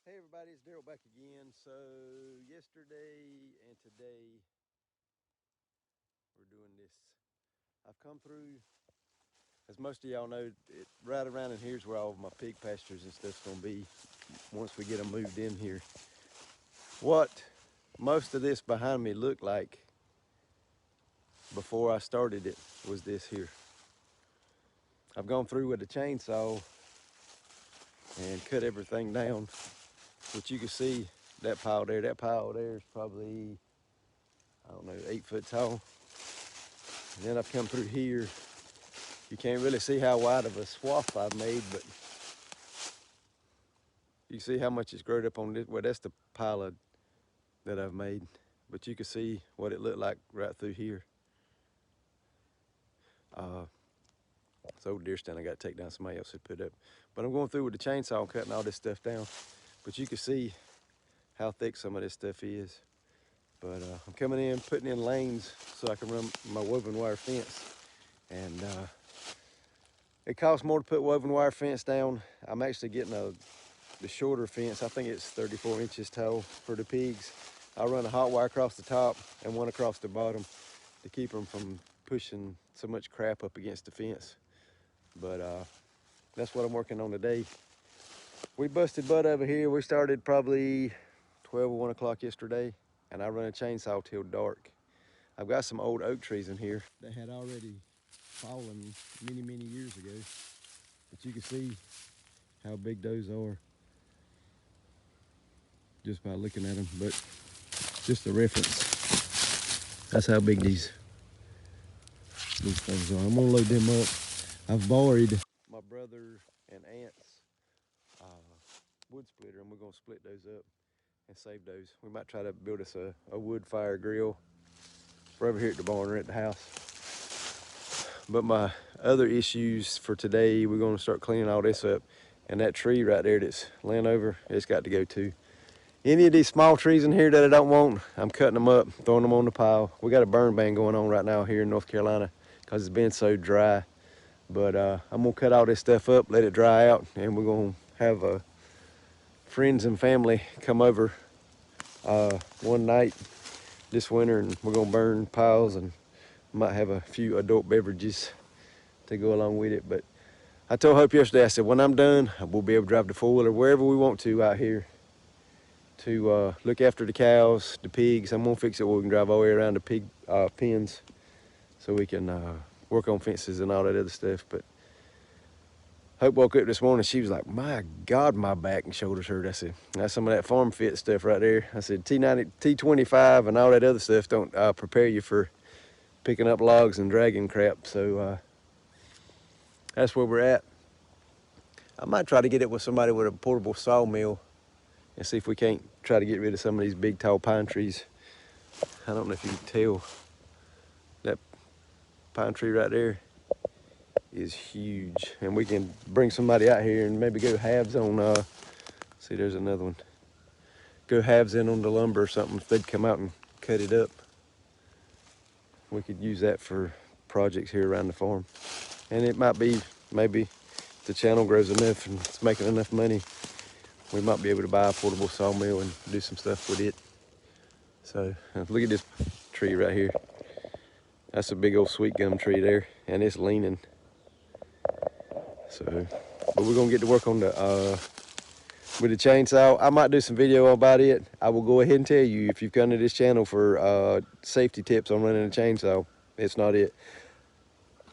Hey everybody, it's Daryl back again. So yesterday and today we're doing this. I've come through, as most of y'all know, right around in here's where all of my pig pastures and stuff's gonna be once we get them moved in here. What most of this behind me looked like before I started it was this here. I've gone through with a chainsaw and cut everything down, but you can see that pile there is probably, I don't know, 8 foot tall. And then I've come through here. You can't really see how wide of a swath I've made, but you see how much it's grown up on this. Well, that's the pile that I've made, but you can see what it looked like right through here. It's old deer stand I got to take down, somebody else had put up. But I'm going through with the chainsaw and cutting all this stuff down. But you can see how thick some of this stuff is. But I'm coming in, putting in lanes so I can run my woven wire fence. And it costs more to put woven wire fence down. I'm actually getting the shorter fence. I think it's 34 inches tall for the pigs. I run a hot wire across the top and one across the bottom to keep them from pushing so much crap up against the fence. But that's what I'm working on today. We busted butt over here. We started probably 12 or 1 o'clock yesterday, and I run a chainsaw till dark. I've got some old oak trees in here that had already fallen many years ago, but you can see how big those are just by looking at them. But just a reference, that's how big these things are. I'm gonna load them up. I've borrowed my brother and aunt's wood splitter, and we're gonna split those up and save those. We might try to build us a wood fire grill for over here at the barn or at the house. But my other issues for today, we're gonna start cleaning all this up. And that tree right there that's laying over, it's got to go too. Any of these small trees in here that I don't want, I'm cutting them up, throwing them on the pile. We got a burn ban going on right now here in North Carolina because it's been so dry. But I'm gonna cut all this stuff up, let it dry out, and we're gonna have friends and family come over one night this winter, and we're gonna burn piles and might have a few adult beverages to go along with it. But I told Hope yesterday, I said, when I'm done, we'll be able to drive the four-wheeler wherever we want to out here to look after the cows, the pigs. I'm gonna fix it where we can drive all the way around the pig pens so we can work on fences and all that other stuff. But Hope woke up this morning, she was like, my God, my back and shoulders hurt. I said, that's some of that farm fit stuff right there. I said, T90, T25 and all that other stuff don't prepare you for picking up logs and dragging crap. So that's where we're at. I might try to get it with somebody with a portable sawmill and see if we can't try to get rid of some of these big tall pine trees. I don't know if you can tell, that pine tree right there is huge, and we can bring somebody out here and maybe go halves on see, there's another one, go halves in on the lumber or something. If they'd come out and cut it up, we could use that for projects here around the farm. And it might be, maybe the channel grows enough and it's making enough money, we might be able to buy a portable sawmill and do some stuff with it. So look at this tree right here. That's a big old sweet gum tree there, and it's leaning. So, but we're gonna get to work on the with the chainsaw. I might do some video about it. I will go ahead and tell you, if you've come to this channel for safety tips on running a chainsaw, it's not it.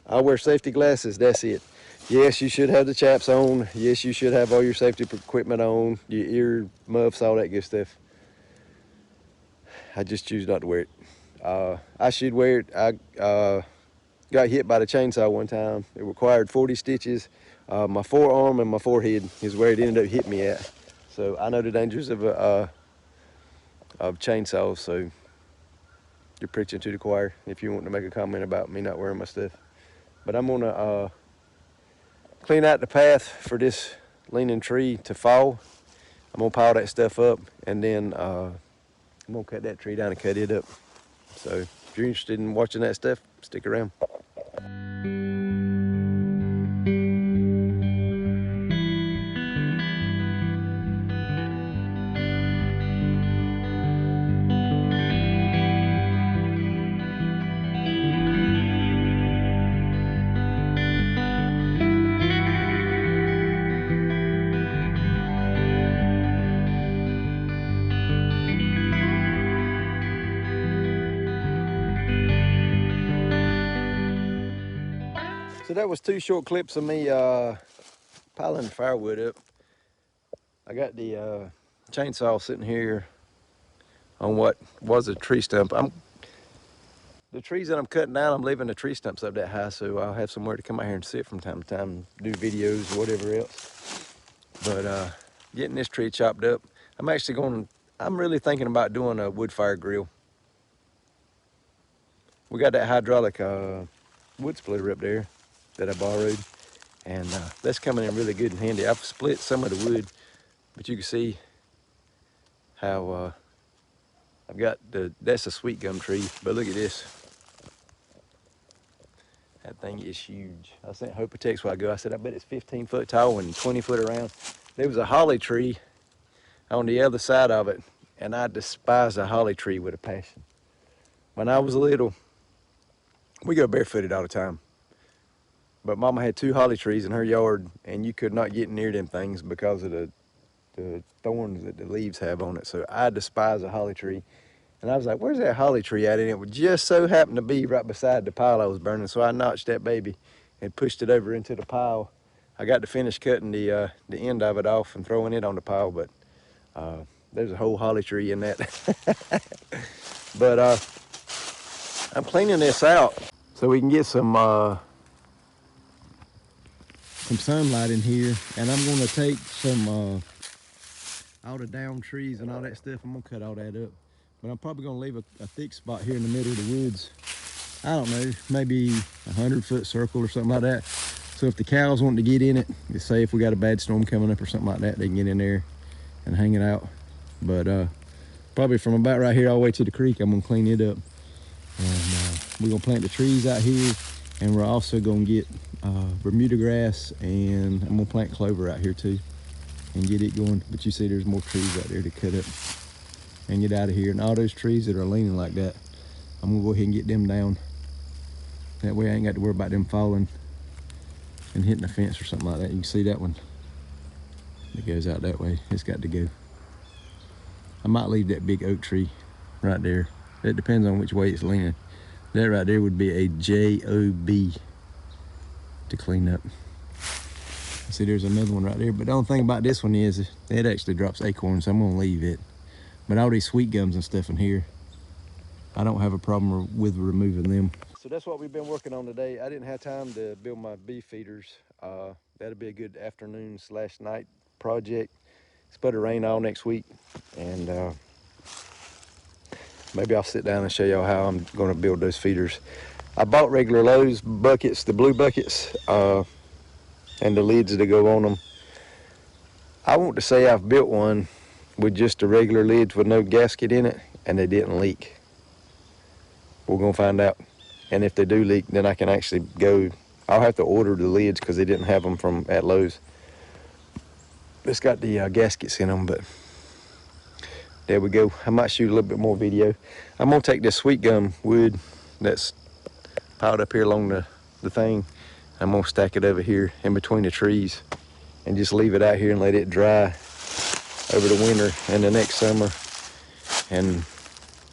I wear safety glasses, that's it. Yes, you should have the chaps on. Yes, you should have all your safety equipment on, your ear muffs, all that good stuff. I just choose not to wear it. I should wear it. I got hit by the chainsaw one time. It required 40 stitches. My forearm and my forehead is where it ended up hitting me at. So I know the dangers of chainsaws. So you're preaching to the choir if you want to make a comment about me not wearing my stuff. But I'm gonna clean out the path for this leaning tree to fall. I'm gonna pile that stuff up, and then I'm gonna cut that tree down and cut it up. So if you're interested in watching that stuff, stick around. that was 2 short clips of me piling firewood up. I got the chainsaw sitting here on what was a tree stump. The trees that I'm cutting down, I'm leaving the tree stumps up that high, so I'll have somewhere to come out here and sit from time to time and do videos or whatever else. But getting this tree chopped up, I'm really thinking about doing a wood fire grill. We got that hydraulic wood splitter up there that I borrowed, and that's coming in really good and handy. I've split some of the wood, but you can see how I've got that's a sweet gum tree, but look at this. That thing is huge. I sent Hope a text while ago. I said, I bet it's 15 foot tall and 20 foot around. There was a holly tree on the other side of it, and I despise a holly tree with a passion. When I was little, we go barefooted all the time. But Mama had 2 holly trees in her yard, and you could not get near them things because of the thorns that the leaves have on it. So I despise a holly tree. And I was like, where's that holly tree at? And it would just so happen to be right beside the pile I was burning. So I notched that baby and pushed it over into the pile. I got to finish cutting the end of it off and throwing it on the pile, but there's a whole holly tree in that. But I'm cleaning this out so we can get some sunlight in here. And I'm gonna take some all the down trees and all that stuff. I'm gonna cut all that up. But I'm probably gonna leave a thick spot here in the middle of the woods. I don't know, maybe 100-foot circle or something like that. So if the cows want to get in it, say if we got a bad storm coming up or something like that, they can get in there and hang it out. But probably from about right here all the way to the creek, I'm gonna clean it up. And we're gonna plant the trees out here, and we're also gonna get Bermuda grass, and I'm gonna plant clover out here too and get it going. But you see there's more trees out there to cut up and get out of here. And all those trees that are leaning like that, I'm gonna go ahead and get them down. That way I ain't got to worry about them falling and hitting the fence or something like that. You can see that one that goes out that way. It's got to go. I might leave that big oak tree right there. It depends on which way it's leaning. That right there would be a J-O-B to clean up. See, there's another one right there. But the only thing about this one is it actually drops acorns, so I'm gonna leave it. But all these sweet gums and stuff in here, I don't have a problem with removing them. So that's what we've been working on today. I didn't have time to build my beef feeders. That'll be a good afternoon/night project. It's supposed to rain all next week, and maybe I'll sit down and show y'all how I'm gonna build those feeders. I bought regular Lowe's buckets, the blue buckets, and the lids to go on them. I want to say I've built one with just the regular lids with no gasket in it, and they didn't leak. We're gonna find out. And if they do leak, then I can actually go, I'll have to order the lids because they didn't have them at Lowe's. It's got the gaskets in them, but there we go. I might shoot a little bit more video. I'm gonna take this sweet gum wood that's piled up here along the thing. I'm gonna stack it over here in between the trees and just leave it out here and let it dry over the winter and the next summer. And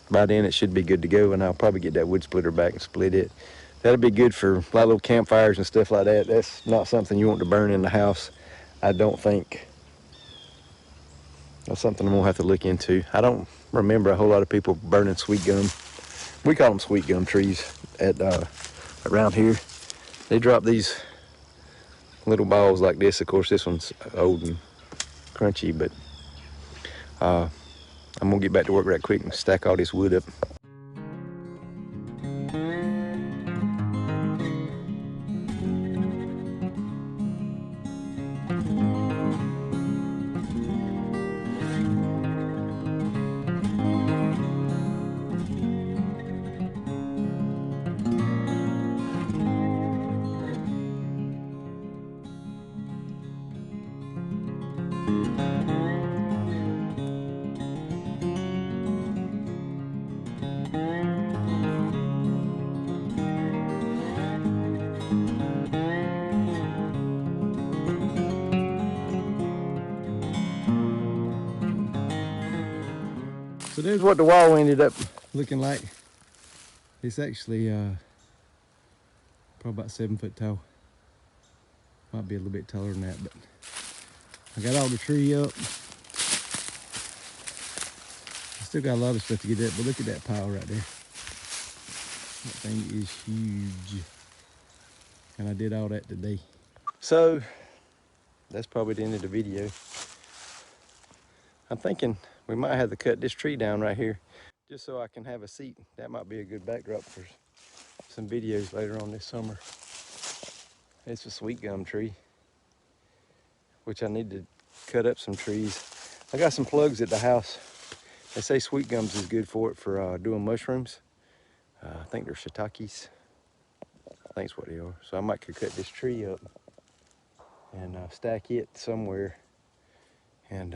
by then it should be good to go, and I'll probably get that wood splitter back and split it. That'll be good for like little campfires and stuff like that. That's not something you want to burn in the house, I don't think. That's something I'm gonna have to look into. I don't remember a whole lot of people burning sweet gum. We call them sweet gum trees at around here. They drop these little balls like this. Of course, this one's old and crunchy, but I'm gonna get back to work right quick and stack all this wood up. So there's what the wall ended up looking like. It's actually probably about 7 foot tall. Might be a little bit taller than that, but I got all the tree up. I still got a lot of stuff to get up, but look at that pile right there. That thing is huge. And I did all that today. So that's probably the end of the video. I'm thinking we might have to cut this tree down right here just so I can have a seat. That might be a good backdrop for some videos later on this summer. It's a sweet gum tree, which I need to cut up some trees. I got some plugs at the house. They say sweet gums is good for it for doing mushrooms. I think they're shiitakes. I think that's what they are. So I might could cut this tree up and stack it somewhere and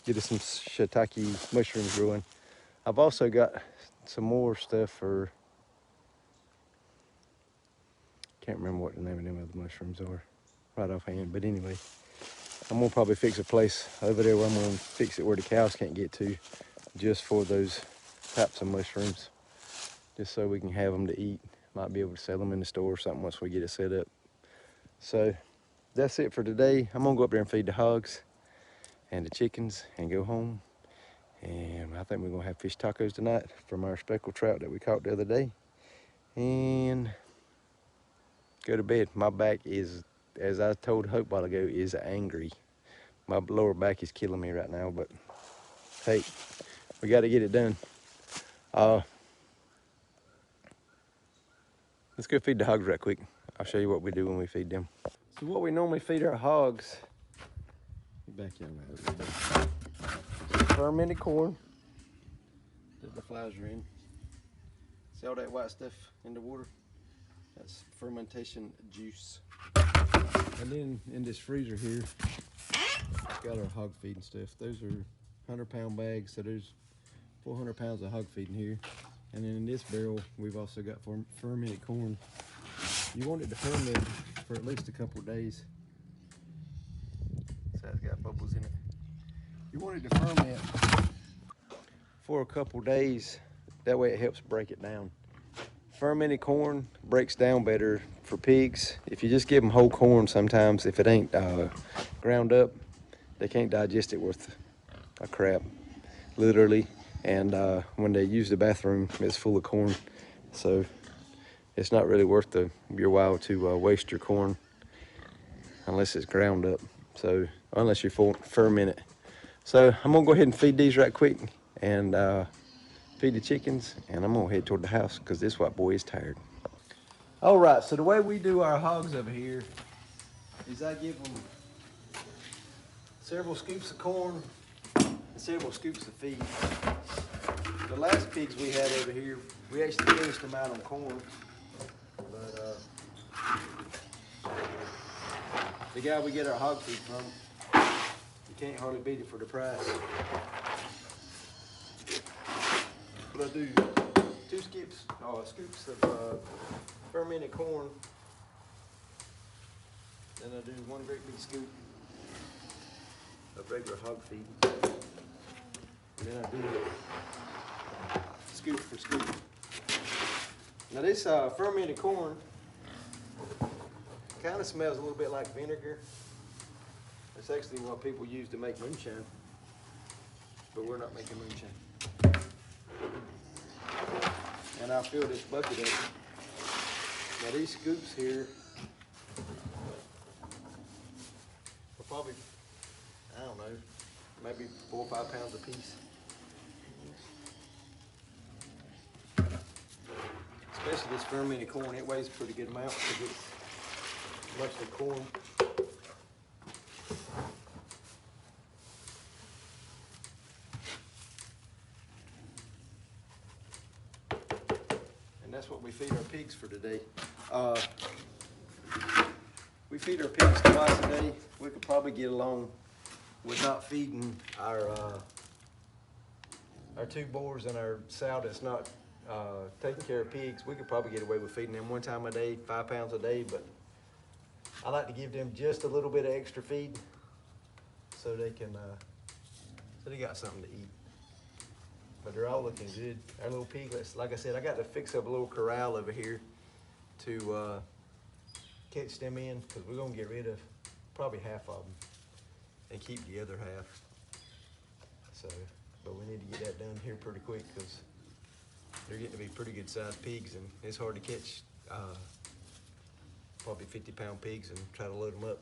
get us some shiitake mushrooms growing. I've also got some more stuff for, can't remember what the name of them other mushrooms are right offhand, but anyway, I'm gonna probably fix a place over there where I'm gonna fix it where the cows can't get to, just for those types of mushrooms, just so we can have them to eat. Might be able to sell them in the store or something once we get it set up. So that's it for today. I'm gonna go up there and feed the hogs and the chickens and go home. And I think we're gonna have fish tacos tonight from our speckled trout that we caught the other day. And go to bed. My back is, as I told Hope a while ago, is angry. My lower back is killing me right now, but hey, we gotta get it done. Let's go feed the hogs right quick. I'll show you what we do when we feed them. So what we normally feed our hogs, back in fermented corn that the flies are in. See all that white stuff in the water? That's fermentation juice. And then in this freezer here, it's got our hog feed and stuff. Those are 100-pound bags, so there's 400 pounds of hog feed in here. And then in this barrel, we've also got fermented corn. You want it to ferment for at least a couple of days. So it's got bubbles in it. You want it to ferment for a couple of days. That way it helps break it down. Fermented corn breaks down better for pigs. If you just give them whole corn, sometimes if it ain't ground up, they can't digest it worth a crap, literally. And when they use the bathroom, it's full of corn. So it's not really worth your while to waste your corn unless it's ground up. So unless you ferment it. So I'm gonna go ahead and feed these right quick and feed the chickens, and I'm gonna head toward the house because this white boy is tired. All right, so the way we do our hogs over here is I give them several scoops of corn and several scoops of feed. The last pigs we had over here, we actually finished them out on corn, but the guy we get our hog feed from, you can't hardly beat it for the price. But I do 2 scoops of fermented corn, then I do 1 great big scoop of regular hog feed, and then I do scoop for scoop. Now this fermented corn kind of smells a little bit like vinegar. It's actually what people use to make moonshine, but we're not making moonshine. And I'll fill this bucket up. Now these scoops here are probably, I don't know, maybe 4 or 5 pounds a piece. Especially this fermented corn, it weighs a pretty good amount because it's mostly corn. And that's what we feed our pigs for today. We feed our pigs twice a day. We could probably get along with not feeding our 2 boars and our sow that's not taking care of pigs. We could probably get away with feeding them 1 time a day, 5 pounds a day, but I like to give them just a little bit of extra feed so they can, so they got something to eat. But they're all looking good. Our little piglets, like I said, I got to fix up a little corral over here to catch them in, because we're gonna get rid of probably half of them and keep the other half. So, but we need to get that done here pretty quick, because they're getting to be pretty good sized pigs, and it's hard to catch probably 50-pound pigs and try to load them up.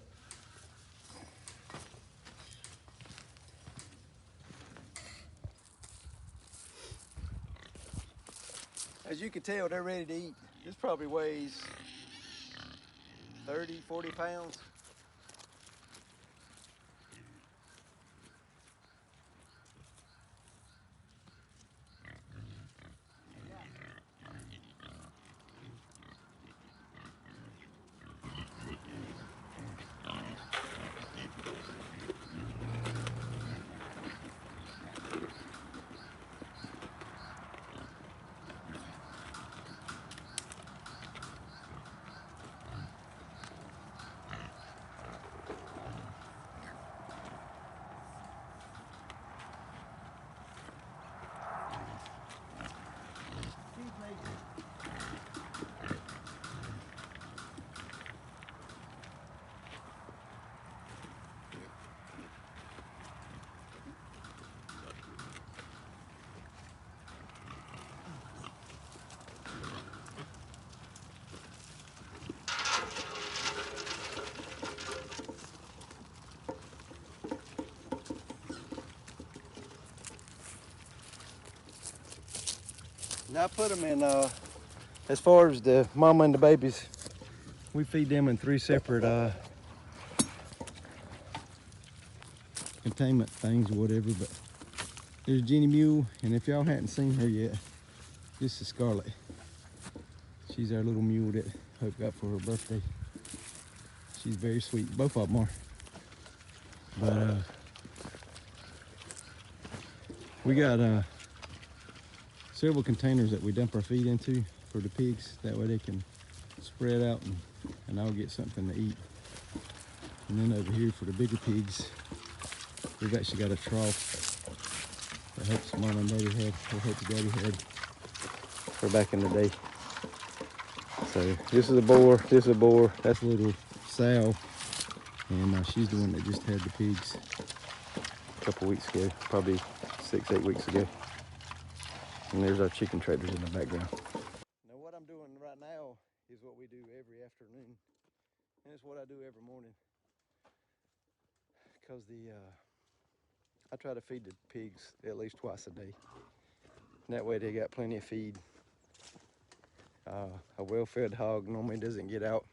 As you can tell, they're ready to eat. This probably weighs 30, 40 pounds. Now I put them in, as far as the mama and the babies, we feed them in 3 separate containment things or whatever. But there's Jenny Mule, and if y'all hadn't seen her yet, this is Scarlet. She's our little mule that Hope got for her birthday. She's very sweet, both of them are. But we got several containers that we dump our feed into for the pigs. That way they can spread out and I'll get something to eat. And then over here for the bigger pigs, we've actually got a trough that Hope's mom and daddy had, or Hope's daddy had for back in the day. So this is a boar, this is a boar, that's a little sow, and she's the one that just had the pigs a couple weeks ago, probably 6-8 weeks ago. And there's our chicken trailers in the background. Now what I'm doing right now is what we do every afternoon, and it's what I do every morning. Because I try to feed the pigs at least twice a day. And that way they got plenty of feed. A well-fed hog normally doesn't get out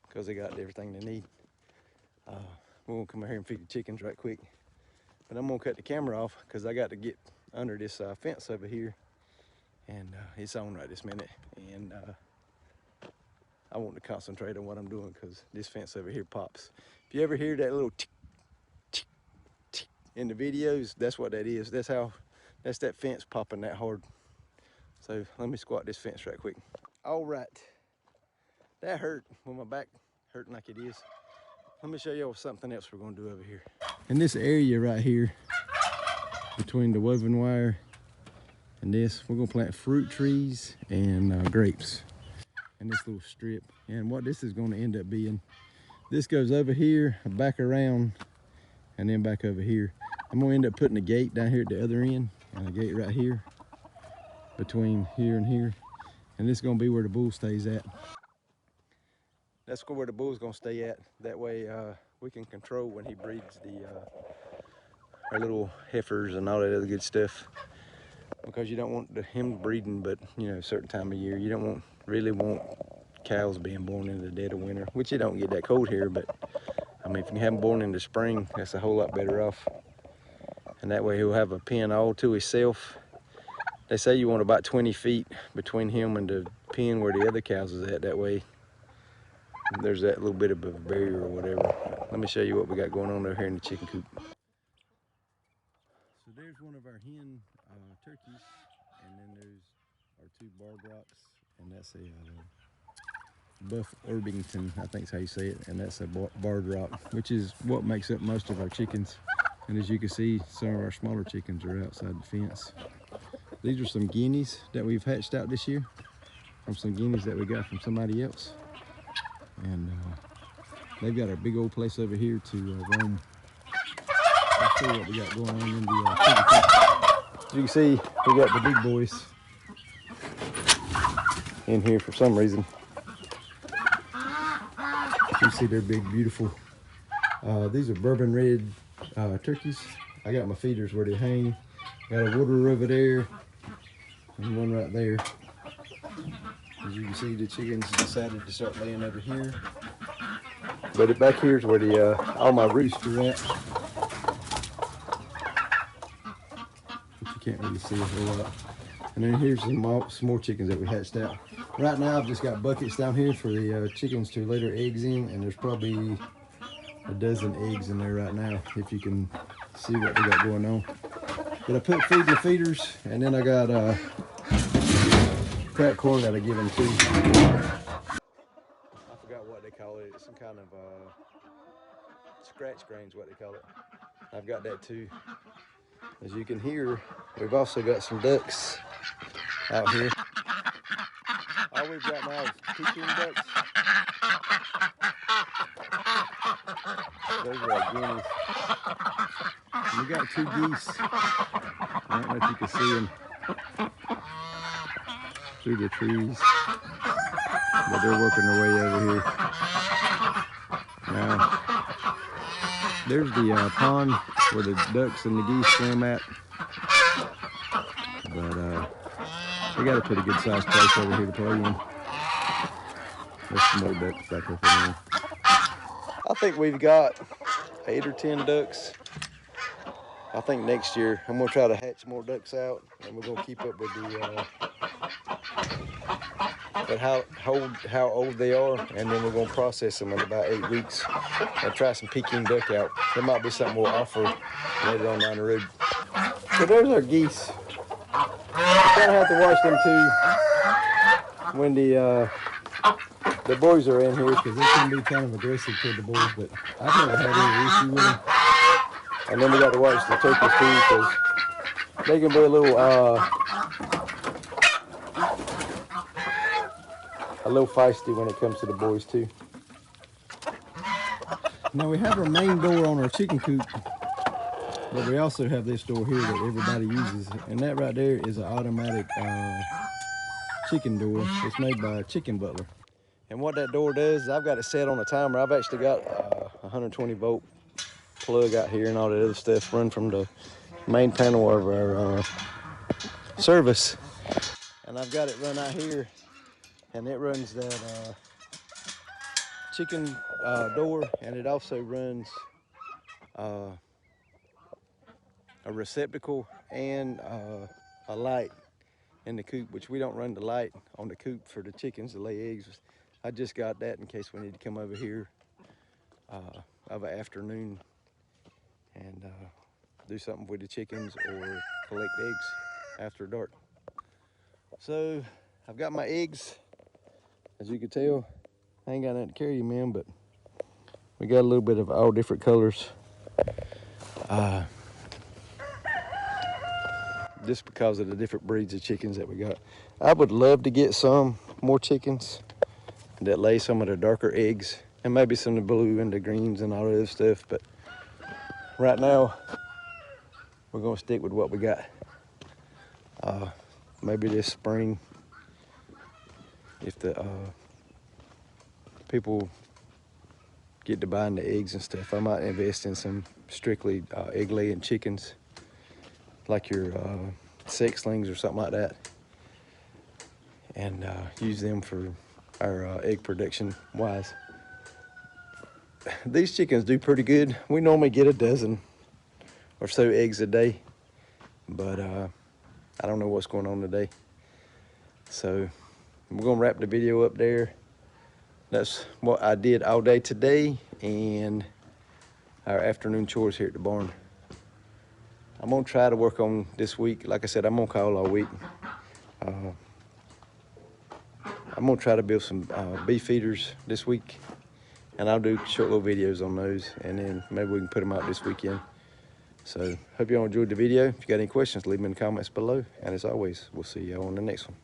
because they got everything they need. We're gonna come out here and feed the chickens right quick. But I'm gonna cut the camera off because I got to get under this fence over here, and it's on right this minute. And I want to concentrate on what I'm doing because this fence over here pops. If you ever hear that little tick, tick, tick in the videos, that's what that is. That's that fence popping that hard. So let me squat this fence right quick. All right, that hurt with my back hurting like it is. Let me show y'all something else we're gonna do over here. In this area right here, between the woven wire and this, we're gonna plant fruit trees and grapes in this little strip. And what this is gonna end up being, this goes over here, back around, and then back over here. I'm gonna end up putting a gate down here at the other end, and a gate right here, between here and here. And this is gonna be where the bull stays at. That's where the bull's gonna stay at. That way we can control when he breeds our little heifers and all that other good stuff. Because you don't want him breeding, but you know, a certain time of year. You don't really want cows being born in the dead of winter, which it don't get that cold here, but I mean, if you have them born in the spring, that's a whole lot better off. And that way he'll have a pen all to himself. They say you want about 20 feet between him and the pen where the other cows is at. That way there's that little bit of a barrier or whatever. Let me show you what we got going on over here in the chicken coop. So there's one of our hen turkeys, and then there's our 2 barred rocks, and that's a Buff Irvington, I think is how you say it, and that's a barred rock, which is what makes up most of our chickens. And as you can see, some of our smaller chickens are outside the fence. These are some guineas that we've hatched out this year, from some guineas that we got from somebody else. and they've got a big old place over here to roam. Let's see what we got going on in the chicken coop. As you can see, we got the big boys in here for some reason. You see they're big, beautiful. These are bourbon red turkeys. I got my feeders where they hang. Got a water over there and one right there. As you can see, the chickens decided to start laying over here. But back here is where the all my roosts are at. But you can't really see a whole lot. And then here's some more chickens that we hatched out. Right now I've just got buckets down here for the chickens to lay their eggs in, and there's probably a dozen eggs in there right now, if you can see what they got going on. But I put feed in the feeders, and then I got cracked corn that I give them too. I forgot what they call it. It's some kind of scratch grains, what they call it. I've got that too. As you can hear, we've also got some ducks out here. All we've got now is Peking ducks. Those are our guineas. And we got 2 geese. I don't know if you can see them through the trees, but they're working their way over here. Now, there's the pond where the ducks and the geese swim at. But we got a pretty good sized place over here to play in. There's some more ducks back up in there. I think we've got 8 or 10 ducks. I think next year I'm gonna try to hatch more ducks out, and we're gonna keep up with the but how old they are, and then we're gonna process them in about 8 weeks and try some Peking duck out. There might be something we'll offer later on down the road. So there's our geese. You kind of have to watch them too when the boys are in here, because they can be kind of aggressive toward the boys, but I've never had any issue with them. And then we got to watch the turkeys too, because they can be a little feisty when it comes to the boys too. Now we have our main door on our chicken coop, but we also have this door here that everybody uses, and that right there is an automatic chicken door. It's made by a chicken butler. And what that door does is I've got it set on a timer. I've actually got a 120 volt plug out here and all that other stuff run from the main panel of our service. And I've got it run out here, and it runs that chicken door, and it also runs a receptacle and a light in the coop, which we don't run the light on the coop for the chickens to lay eggs. I just got that in case we need to come over here of an afternoon and do something with the chickens or collect eggs after dark. So I've got my eggs. As you can tell, I ain't got nothing to carry them in, but we got a little bit of all different colors. Just because of the different breeds of chickens that we got. I would love to get some more chickens that lay some of the darker eggs, and maybe some of the blue and the greens and all that other stuff, but right now we're gonna stick with what we got. Maybe this spring, if the people get to buying the eggs and stuff, I might invest in some strictly egg laying chickens, like your sexlings or something like that, and use them for our egg production wise. These chickens do pretty good. We normally get a dozen or so eggs a day, but I don't know what's going on today. So we're gonna wrap the video up there. That's what I did all day today and our afternoon chores here at the barn. I'm gonna try to work on this week. Like I said, I'm gonna call all week. I'm gonna try to build some beef feeders this week, and I'll do short little videos on those, and then maybe we can put them out this weekend. So hope y'all enjoyed the video. If you got any questions, leave them in the comments below, and as always, we'll see y'all on the next one.